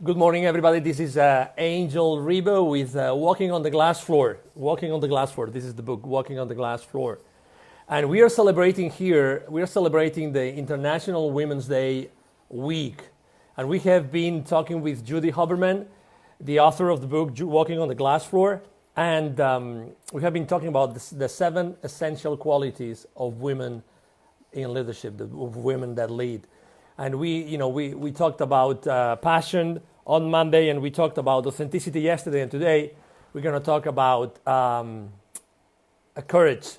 Good morning, everybody. This is Angel Rebo with Walking on the Glass Floor. Walking on the Glass Floor. This is the book, Walking on the Glass Floor. And we are celebrating the International Women's Day week. And we have been talking with Judy Hoberman, the author of the book, Walking on the Glass Floor. And we have been talking about the 7 essential qualities of women in leadership, of women that lead. And we talked about passion on Monday, and we talked about authenticity yesterday, and today we're going to talk about courage.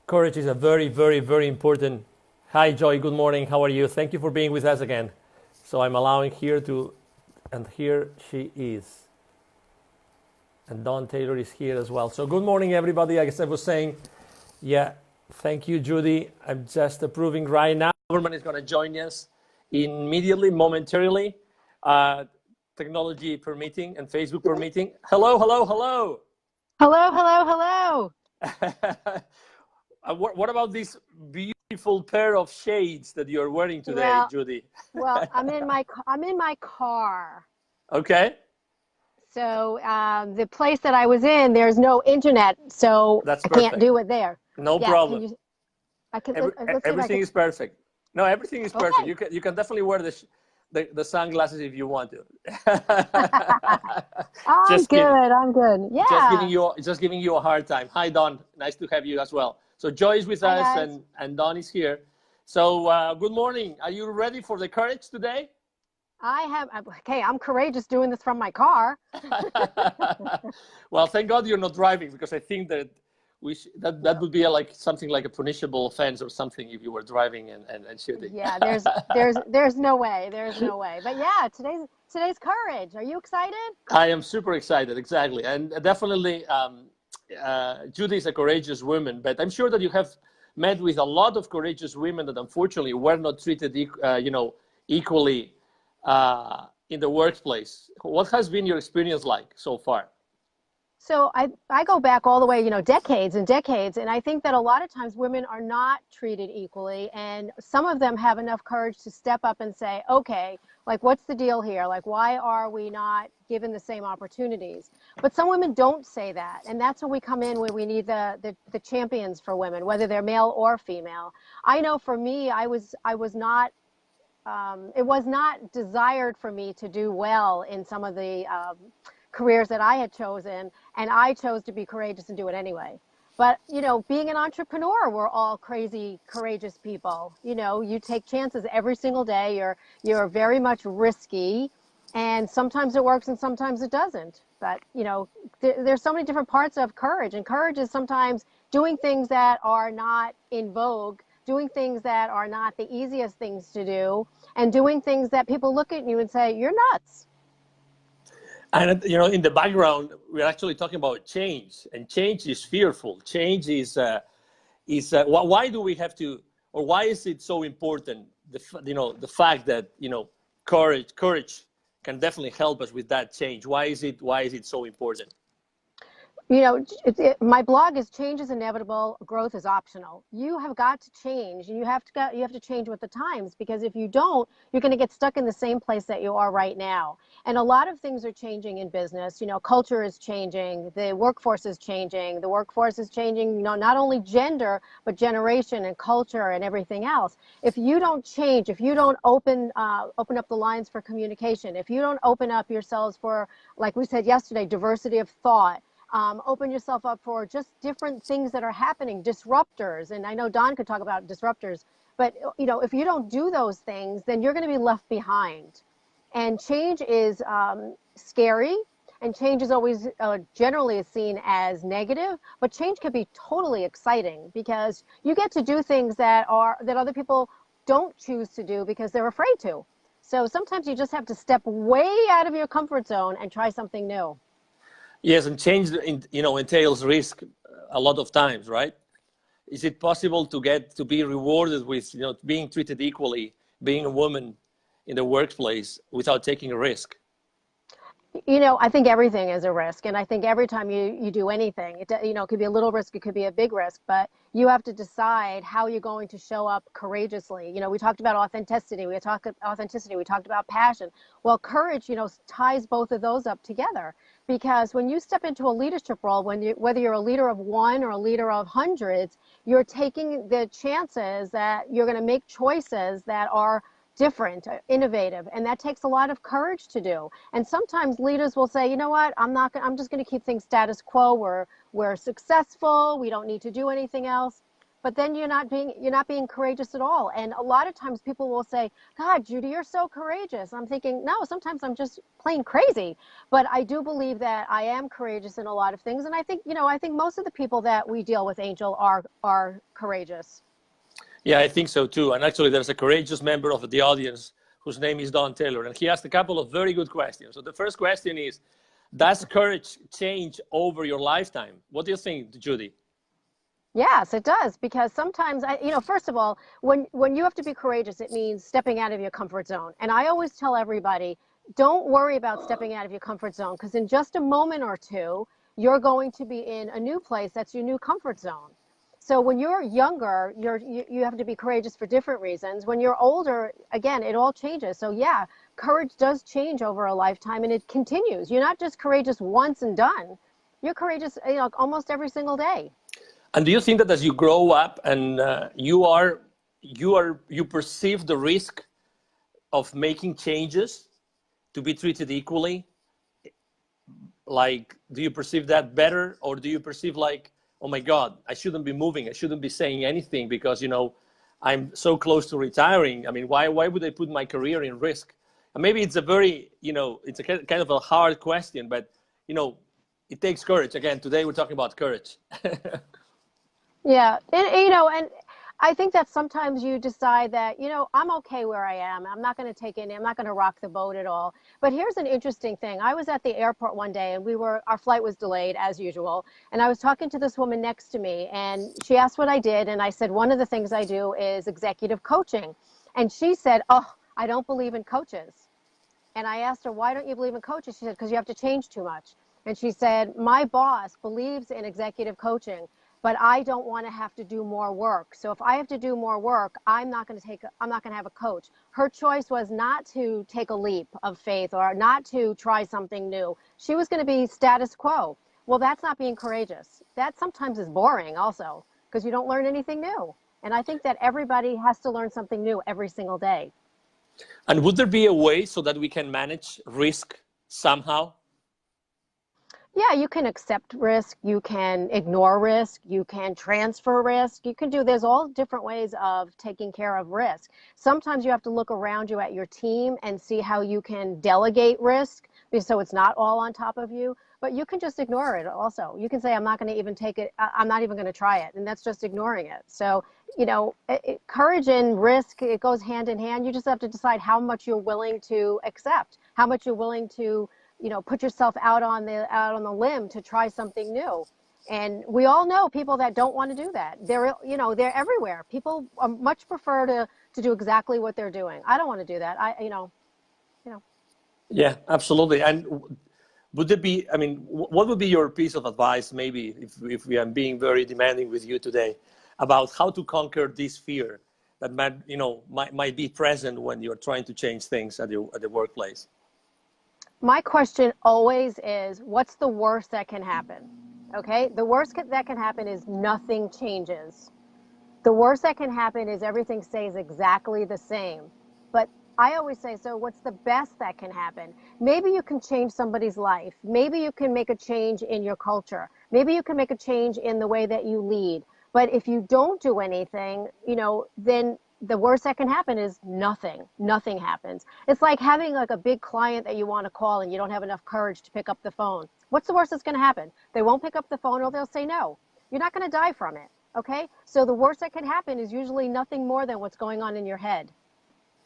Courage is a very, very, very important. Hi, Joy. Good morning. How are you? Thank you for being with us again. So I'm allowing and here she is. And Dawn Taylor is here as well. So good morning, everybody. I guess I was saying, yeah, thank you, Judy. I'm just approving right now. Government is going to join us immediately, momentarily, technology permitting and Facebook permitting. Hello, hello, hello. Hello, hello, hello. What about this beautiful pair of shades that you're wearing today, Judy? Well, I'm in my car. Okay. So the place that I was in, there's no internet, so I can't do it there. No problem. Everything is perfect. No, everything is perfect. Okay. You can definitely wear the sunglasses if you want to. I'm good. Yeah. Just giving you a hard time. Hi, Dawn. Nice to have you as well. So Joy is with us, and Dawn is here. So good morning. Are you ready for the courage today? I'm courageous doing this from my car. Well, thank God you're not driving, because I think that that would be something like a punishable offense or something if you were driving and shooting. Yeah, there's no way. But yeah, today's courage. Are you excited? I am super excited, exactly. And definitely Judy is a courageous woman, but I'm sure that you have met with a lot of courageous women that unfortunately were not treated equally in the workplace. What has been your experience like so far? So I go back all the way, decades and decades, and I think that a lot of times women are not treated equally, and some of them have enough courage to step up and say, okay, what's the deal here? Why are we not given the same opportunities? But some women don't say that, and that's when we come in, where we need the champions for women, whether they're male or female. I know for me, it was not desired for me to do well in some of the careers that I had chosen, and I chose to be courageous and do it anyway. But being an entrepreneur, we're all crazy, courageous people. You take chances every single day. You're very much risky, and sometimes it works and sometimes it doesn't. But there's so many different parts of courage, and courage is sometimes doing things that are not in vogue, doing things that are not the easiest things to do, and doing things that people look at you and say, you're nuts. And in the background, we're actually talking about change, and change is fearful. Change is why do we have to, or why is it so important? The fact that courage can definitely help us with that change. Why is it so important? My blog is change is inevitable, growth is optional. You have got to change, and you have to change with the times, because if you don't, you're going to get stuck in the same place that you are right now. And a lot of things are changing in business. Culture is changing, the workforce is changing. The workforce is changing, not only gender, but generation and culture and everything else. If you don't change, if you don't open up the lines for communication, if you don't open up yourselves for, like we said yesterday, diversity of thought, open yourself up for just different things that are happening, disruptors. And I know Don could talk about disruptors, but if you don't do those things, then you're going to be left behind. And change is scary, and change is always generally seen as negative, but change can be totally exciting, because you get to do things that other people don't choose to do because they're afraid to. So sometimes you just have to step way out of your comfort zone and try something new. Yes, and change, entails risk a lot of times, right? Is it possible to be rewarded with, being treated equally, being a woman in the workplace, without taking a risk? I think everything is a risk. And I think every time you do anything, it could be a little risk, it could be a big risk, but you have to decide how you're going to show up courageously. We talked about authenticity. We talked about passion. Well, courage, ties both of those up together, because when you step into a leadership role, whether you're a leader of one or a leader of hundreds, you're taking the chances that you're going to make choices that are different, innovative, and that takes a lot of courage to do. And sometimes leaders will say, you know what, I'm just going to keep things status quo. We're successful. We don't need to do anything else. But then you're not being courageous at all. And a lot of times people will say, God, Judy, you're so courageous. I'm thinking, no, sometimes I'm just plain crazy. But I do believe that I am courageous in a lot of things. And I think most of the people that we deal with, Angel, are courageous. Yeah, I think so too. And actually, there's a courageous member of the audience whose name is Don Taylor, and he asked a couple of very good questions. So the first question is, does courage change over your lifetime? What do you think, Judy? Yes, it does, because sometimes, first of all, when you have to be courageous, it means stepping out of your comfort zone. And I always tell everybody, don't worry about stepping out of your comfort zone, because in just a moment or two, you're going to be in a new place that's your new comfort zone. So when you're younger, you have to be courageous for different reasons. When you're older, again, it all changes. So yeah, courage does change over a lifetime, and it continues. You're not just courageous once and done. You're courageous, almost every single day. And do you think that as you grow up and you perceive the risk of making changes to be treated equally? Like, do you perceive that better, or do you perceive like, oh my God, I shouldn't be moving, I shouldn't be saying anything because, I'm so close to retiring. I mean, why would I put my career in risk? And maybe it's a very, it's a kind of a hard question, but, it takes courage. Again, today we're talking about courage. Yeah, and I think that sometimes you decide that, I'm okay where I am. I'm not going to I'm not going to rock the boat at all. But here's an interesting thing. I was at the airport one day, and our flight was delayed as usual. And I was talking to this woman next to me, and she asked what I did. And I said, one of the things I do is executive coaching. And she said, oh, I don't believe in coaches. And I asked her, why don't you believe in coaches? She said, because you have to change too much. And she said, my boss believes in executive coaching, but I don't want to have to do more work. So if I have to do more work, I'm not going to have a coach. Her choice was not to take a leap of faith or not to try something new. She was going to be status quo. Well, that's not being courageous. That sometimes is boring also, because you don't learn anything new. And I think that everybody has to learn something new every single day. And would there be a way so that we can manage risk somehow? Yeah, you can accept risk, you can ignore risk, you can transfer risk, there's all different ways of taking care of risk. Sometimes you have to look around you at your team and see how you can delegate risk, so it's not all on top of you, but you can just ignore it also. You can say, I'm not going to even take it, I'm not even going to try it, and that's just ignoring it. So, courage and risk, it goes hand in hand. You just have to decide how much you're willing to accept, how much you're willing to put yourself out on the limb to try something new. And we all know people that don't want to do that. They're everywhere. People much prefer to do exactly what they're doing. I don't want to do that. Yeah, absolutely. And would it be, what would be your piece of advice, maybe, if we are being very demanding with you today, about how to conquer this fear that might be present when you're trying to change things at the workplace? My question always is, what's the worst that can happen? Okay, the worst that can happen is nothing changes. The worst that can happen is everything stays exactly the same. But I always say, so what's the best that can happen? Maybe you can change somebody's life. Maybe you can make a change in your culture. Maybe you can make a change in the way that you lead. But if you don't do anything, then the worst that can happen is nothing. Nothing happens. It's like having like a big client that you want to call and you don't have enough courage to pick up the phone. What's the worst that's going to happen? They won't pick up the phone, or they'll say no. You're not going to die from it. Okay? So the worst that can happen is usually nothing more than what's going on in your head.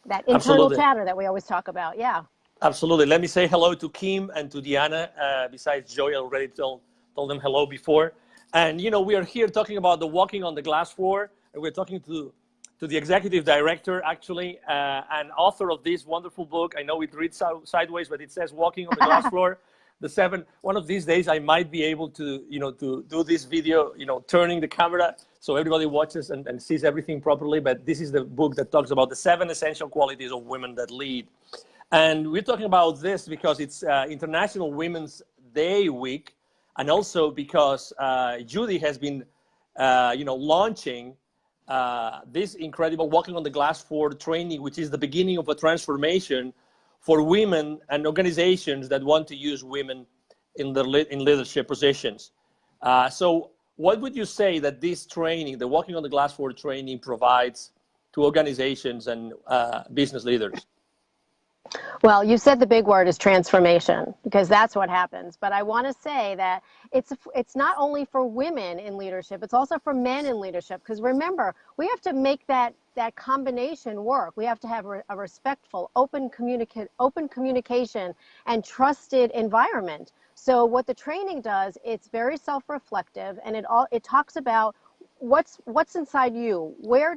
That internal chatter that we always talk about. Yeah. Absolutely. Let me say hello to Kim and to Diana. Besides Joy, I already told them hello before. And, we are here talking about the walking on the glass floor. And we're talking to to the executive director, actually, and author of this wonderful book. I know it reads sideways, but it says "Walking on the Glass Floor." The 7. One of these days, I might be able to, to do this video, turning the camera so everybody watches and sees everything properly. But this is the book that talks about the 7 essential qualities of women that lead. And we're talking about this because it's International Women's Day week, and also because Judy has been, launching this incredible Walking on the Glass Floor training, which is the beginning of a transformation for women and organizations that want to use women in leadership positions. So what would you say that this training, the Walking on the Glass Floor training, provides to organizations and business leaders? Well, you said the big word is transformation, because that's what happens. But I want to say that it's not only for women in leadership, it's also for men in leadership. Because remember, we have to make that combination work. We have to have a respectful, open communication and trusted environment. So what the training does, it's very self-reflective, and it talks about what's inside you. Where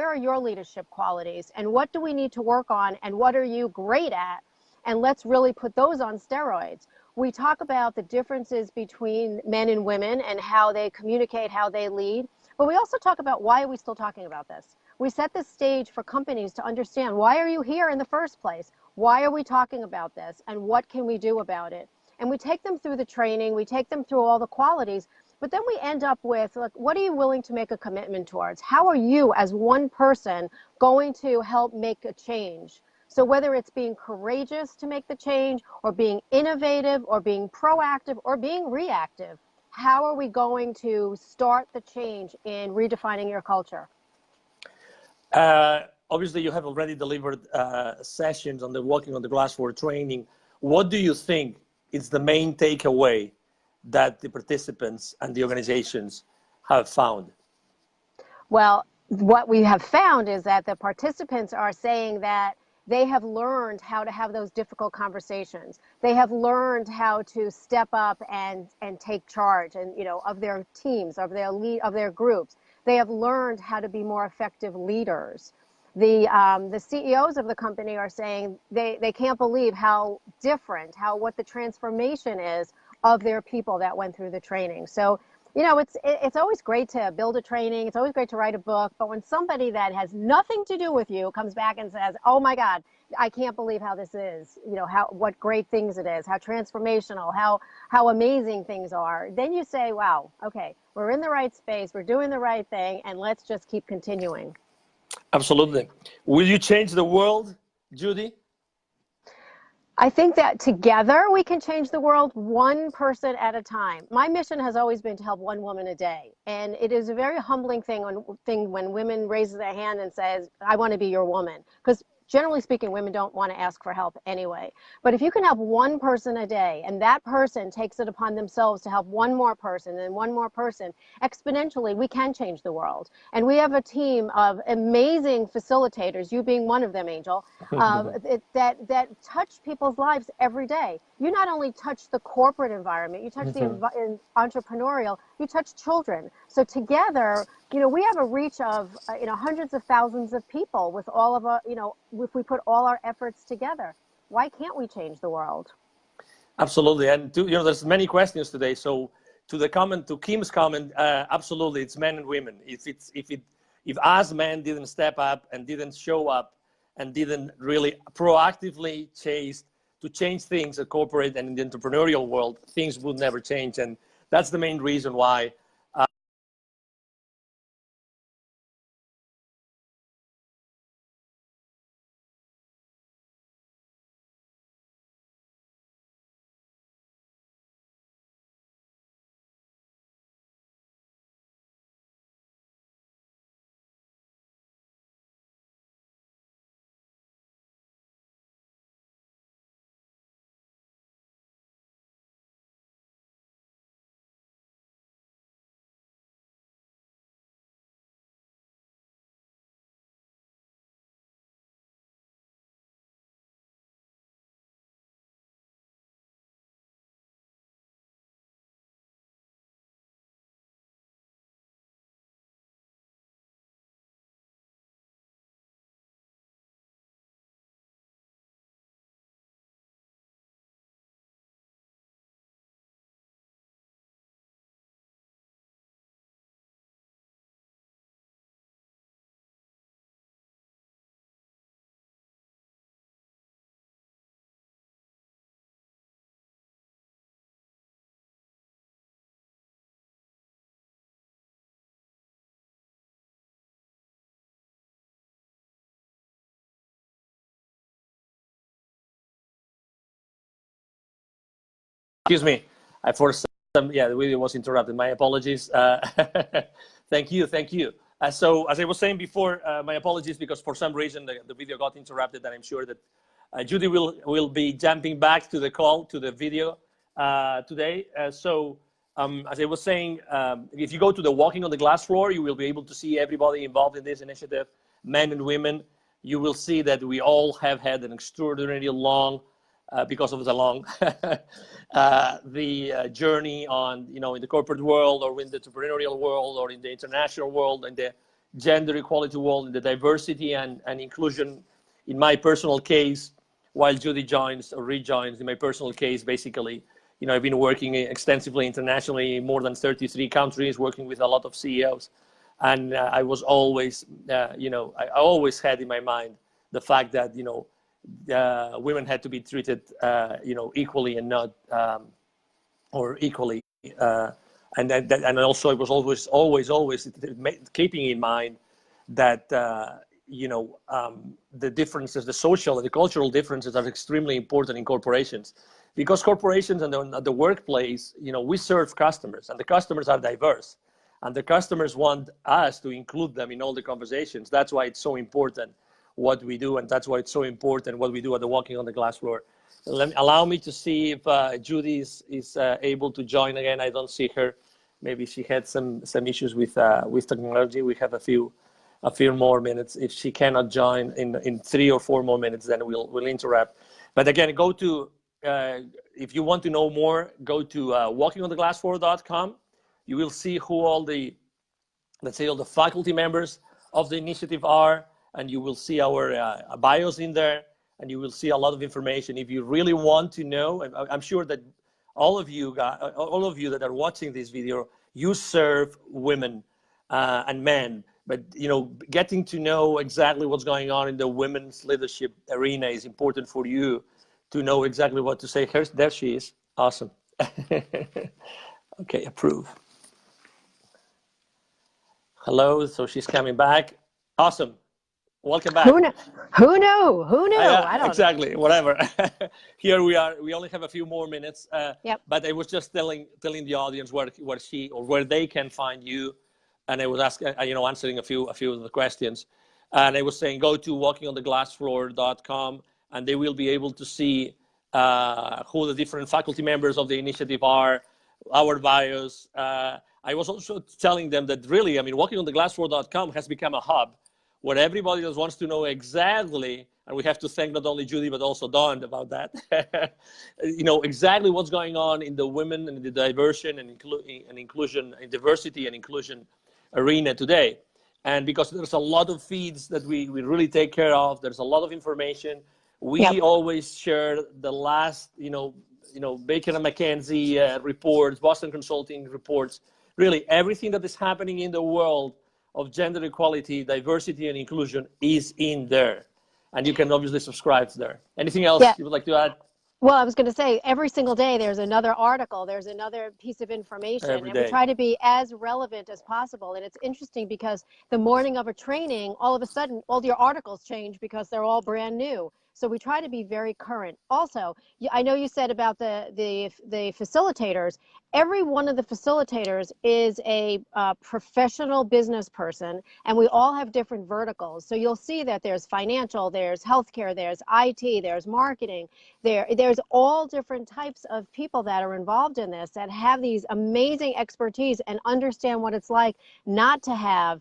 are your leadership qualities, and what do we need to work on, and what are you great at, and let's really put those on steroids. We talk about the differences between men and women and how they communicate, how they lead, but we also talk about why are we still talking about this. We set the stage for companies to understand, why are you here in the first place? Why are we talking about this, and what can we do about it? And we take them through the training, we take them through all the qualities, but then we end up with, like, what are you willing to make a commitment towards? How are you as one person going to help make a change? So whether it's being courageous to make the change, or being innovative, or being proactive, or being reactive, how are we going to start the change in redefining your culture? Obviously, you have already delivered sessions on the Walking on the Glass Floor training. What do you think is the main takeaway that the participants and the organizations have found? Well, what we have found is that the participants are saying that they have learned how to have those difficult conversations. They have learned how to step up and take charge, and of their teams, of their groups. They have learned how to be more effective leaders. The CEOs of the company are saying they can't believe how different, what the transformation is of their people that went through the training. So, it's always great to build a training. It's always great to write a book. But when somebody that has nothing to do with you comes back and says, "Oh my God, I can't believe how this is, what great things it is, how transformational, how amazing things are," then you say, wow, okay, we're in the right space, we're doing the right thing, and let's just keep continuing. Absolutely. Will you change the world, Judy? I think that together we can change the world, one person at a time. My mission has always been to help one woman a day. And it is a very humbling thing when women raise their hand and says, "I want to be your woman." Because generally speaking, women don't want to ask for help anyway. But if you can help one person a day, and that person takes it upon themselves to help one more person and one more person, exponentially, we can change the world. And we have a team of amazing facilitators, you being one of them, Angel, that touch people's lives every day. You not only touch the corporate environment, you touch the entrepreneurial, you touch children. So together, we have a reach of hundreds of thousands of people with all of our, if we put all our efforts together. Why can't we change the world? Absolutely. And there's many questions today. So to Kim's comment, absolutely, it's men and women. If us men didn't step up and didn't show up and didn't really proactively chase to change things at corporate and in the entrepreneurial world, things would never change. And that's the main reason why Excuse me. For some, yeah, the video was interrupted. My apologies. Thank you. So as I was saying before, my apologies because for some reason the video got interrupted, and I'm sure that Judy will be jumping back to the call, to the video today. As I was saying, if you go to the Walking on the Glass Floor, you will be able to see everybody involved in this initiative, men and women. You will see that we all have had an extraordinarily long, because of the long journey on, in the corporate world, or in the entrepreneurial world, or in the international world, in the gender equality world, in the diversity and inclusion. In my personal case, while Judy joins or rejoins, in my personal case, basically, I've been working extensively internationally in more than 33 countries, working with a lot of CEOs. And I was always, I always had in my mind the fact that, women had to be treated, equally and not, or equally. And also I was always keeping in mind that, the differences, the social and the cultural differences are extremely important in corporations, because corporations and the workplace, we serve customers, and the customers are diverse, and the customers want us to include them in all the conversations. That's why it's so important what we do, and that's why it's so important what we do at the Walking on the Glass Floor. Allow me to see if Judy is able to join again. I don't see her. Maybe she had some issues with technology. We have a few more minutes. If she cannot join in 3 or 4 more minutes, then we'll interrupt. But again, go to, if you want to know more, go to walkingondeglassfloor.com. You will see who all the, let's say, all the faculty members of the initiative are, and you will see our bios in there, and you will see a lot of information. If you really want to know, I'm sure that all of you that are watching this video, you serve women and men, but getting to know exactly what's going on in the women's leadership arena is important for you to know exactly what to say. There she is. Awesome. Okay, approve. Hello, so she's coming back. Awesome. Welcome back. Who knew? I don't exactly know. Whatever. Here we are. We only have a few more minutes. Yep. But I was just telling the audience where they can find you, and I was asking, answering a few of the questions, and I was saying go to walkingondeglassfloor.com, and they will be able to see who the different faculty members of the initiative are, our bios. I was also telling them that really, walkingondeglassfloor.com has become a hub where everybody just wants to know exactly, and we have to thank not only Judy, but also Dawn about that, exactly what's going on in the women and the diversion and inclusion and diversity and inclusion arena today. And because there's a lot of feeds that we really take care of, there's a lot of information. We always share the last, Baker and McKenzie reports, Boston Consulting reports, really everything that is happening in the world of gender equality, diversity, and inclusion is in there. And you can obviously subscribe there. Anything else you would like to add? Well, I was going to say, every single day there's another article, there's another piece of information, and we try to be as relevant as possible. And it's interesting because the morning of a training, all of a sudden, all your articles change because they're all brand new. So we try to be very current. Also, I know you said about the facilitators. Every one of the facilitators is a professional business person, and we all have different verticals. So you'll see that there's financial, there's healthcare, there's IT, there's marketing. There's all different types of people that are involved in this that have these amazing expertise and understand what it's like not to have,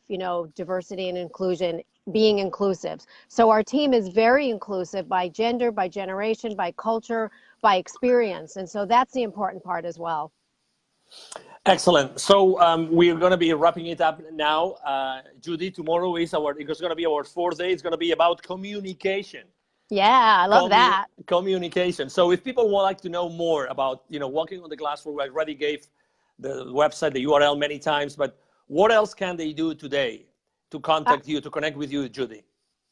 diversity and inclusion, being inclusive. So our team is very inclusive by gender, by generation, by culture, by experience. And so that's the important part as well. Excellent. So we're going to be wrapping it up now. Judy, tomorrow is going to be our 4th day. It's going to be about communication. Yeah, I love that. Communication. So if people would like to know more about, Walking on the Glass Floor, I already gave the website, the URL many times, but what else can they do today to contact you, to connect with you, Judy?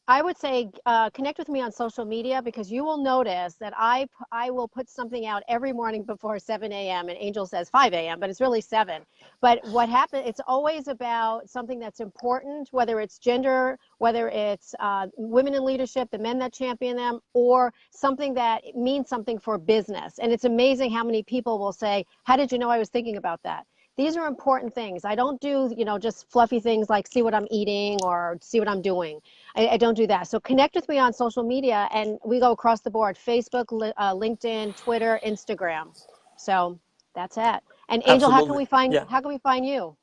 I would say connect with me on social media, because you will notice that I will put something out every morning before 7 a.m. and Angel says 5 a.m., but it's really 7. But what happens, it's always about something that's important, whether it's gender, whether it's women in leadership, the men that champion them, or something that means something for business. And it's amazing how many people will say, how did you know I was thinking about that? These are important things. I don't do, just fluffy things like see what I'm eating or see what I'm doing. I don't do that. So connect with me on social media, and we go across the board: Facebook, LinkedIn, Twitter, Instagram. So that's it. And Angel, Absolutely. how can we find you?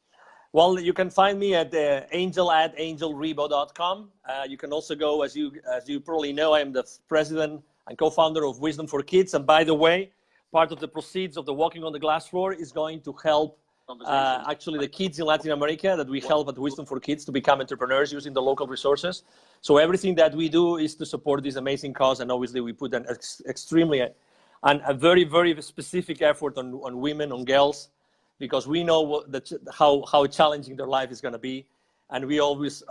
Well, you can find me at angel@angelrebo.com. You can also go, as you probably know, I am the president and co-founder of Wisdom for Kids. And by the way, part of the proceeds of the Walking on the Glass Floor is going to help actually the kids in Latin America that we help at Wisdom for Kids to become entrepreneurs using the local resources. So everything that we do is to support this amazing cause, and obviously we put an a very, very specific effort on women, on girls, because we know how challenging their life is going to be, and we always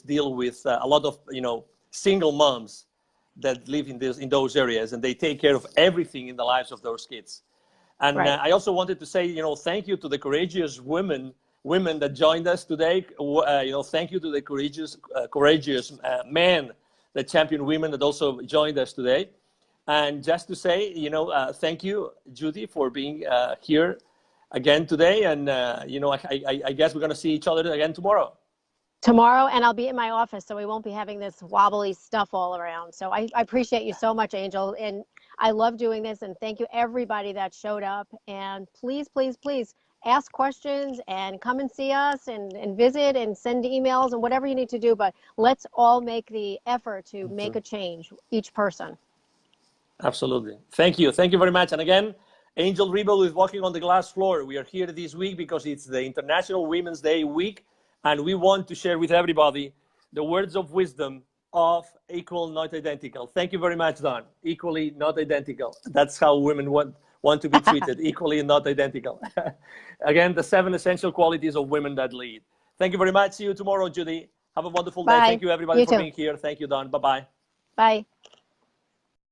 deal with a lot of single moms that live in those areas, and they take care of everything in the lives of those kids. And Right. I also wanted to say, thank you to the courageous women that joined us today. Thank you to the courageous men that champion women that also joined us today. And just to say, thank you, Judy, for being here again today. And, I guess we're going to see each other again tomorrow. Tomorrow, and I'll be in my office, so we won't be having this wobbly stuff all around. So I appreciate you so much, Angel, and I love doing this, and thank you everybody that showed up. And please, please, please ask questions and come and see us and visit and send emails and whatever you need to do, but let's all make the effort to make a change, each person. Absolutely. Thank you. Thank you very much. And again, Angel Rebo is Walking on the Glass Floor. We are here this week because it's the International Women's Day week. And we want to share with everybody the words of wisdom of equal, not identical. Thank you very much, Don. Equally, not identical. That's how women want to be treated. Equally, not identical. Again, the 7 essential qualities of women that lead. Thank you very much. See you tomorrow, Judy. Have a wonderful day. Bye. Thank you, everybody, You for too. being here. Thank you, Don. Bye-bye. Bye.